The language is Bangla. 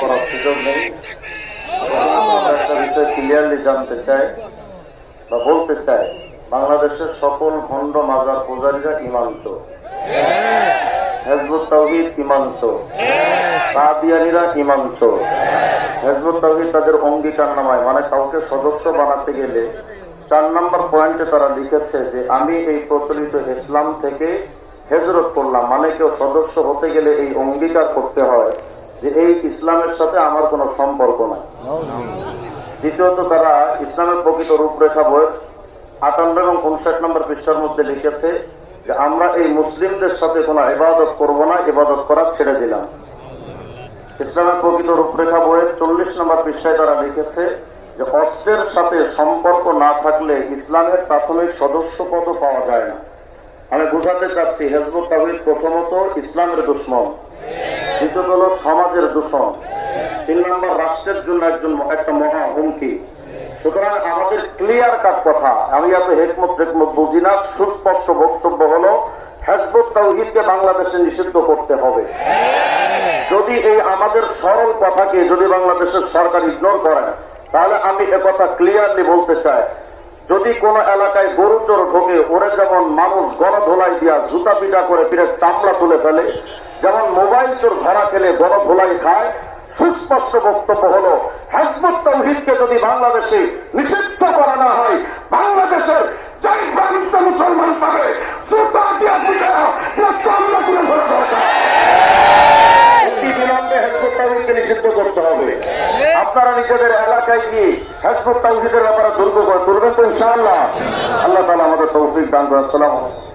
করার সুযোগ নেই। একটা বিষয় ক্লিয়ারলি জানতে চাই বা বলতে চাই, বাংলাদেশের সকল ভণ্ড মাজার পূজারীরা ইমান্ত, হিজবুত তাওহীদ ইমান্ত, কাদিয়ানীরা ইমান্ত। হিজবুত তাওহীদ তাদের অঙ্গীকারনামায়, মানে কাউকে সদস্য বানাতে গেলে 4 নম্বর পয়েন্টে তারা লিখেছে যে আমি এই প্রচলিত ইসলাম থেকে হিজরত করলাম, মানে কেউ সদস্য হতে গেলে এই অঙ্গীকার করতে হয় যে এই ইসলামের সাথে আমার কোনো সম্পর্ক নাই। দ্বিতীয়ত তারা ইসলামের প্রকৃত রূপরেখা বইয়ের 58 এবং 59 নম্বর পৃষ্ঠার মধ্যে লিখেছে যে আমরা এই মুসলিমদের সাথে কোনো ইবাদত করব না, ইবাদত করা ছেড়ে দিলাম। ইসলামের প্রকৃত রূপরেখা বইয়ের 40 নম্বর পৃষ্ঠায় তারা লিখেছে যে অস্ত্রের সাথে সম্পর্ক না থাকলে ইসলামের প্রাথমিক সদস্যপদও পাওয়া যায় না। আমি বোঝাতে চাচ্ছি, হিজবুত তাওহীদ প্রথমত ইসলামের দুশমন, দ্বিতীয়ত হল সমাজের দূষণ, 3 নম্বর রাষ্ট্রের জন্য একটা মহা হুমকি। সুতরাং আমাদের ক্লিয়ার কাট কথা, আমি এত হেকমত বুঝি না, সুস্পষ্ট বক্তব্য হলো হিজবুত তাওহীদকে বাংলাদেশে নিষিদ্ধ করতে হবে। যদি এই আমাদের সরল কথাকে যদি বাংলাদেশের সরকার ইগনোর করে, তাহলে আমি একথা ক্লিয়ারলি বলতে চাই, যদি কোন এলাকায় গরু চোর ঢোকে, ওরে যেমন মানুষ গণধোলাই দিয়া জুতা পিটা করে পিঠের চামড়া তুলে ফেলে, যেমন মোবাইল চোর ধরা খেলে গণধোলাই খায়, সুস্পষ্ট বক্তব্য হলো হিজবুত তাওহীদকে যদি বাংলাদেশে নিষিদ্ধ করা না হয়, বাংলাদেশের যাই প্রান্ত মুসলমান পাবে জুতা দিয়া পিঠে চামড়া তুলে ধরা দরকার। অতি বিলম্বে হিজবুত তাওহীদকে নিষিদ্ধ করতে হবে। আপনারা নিজেদের এলাকায় কি হিজবুত তাওহীদের ব্যাপারে তুলবেন তো ইনশাআল্লাহ? আল্লাহ তাআলা আমাদের তৌফিক দান করুন। আসসালামু আলাইকুম।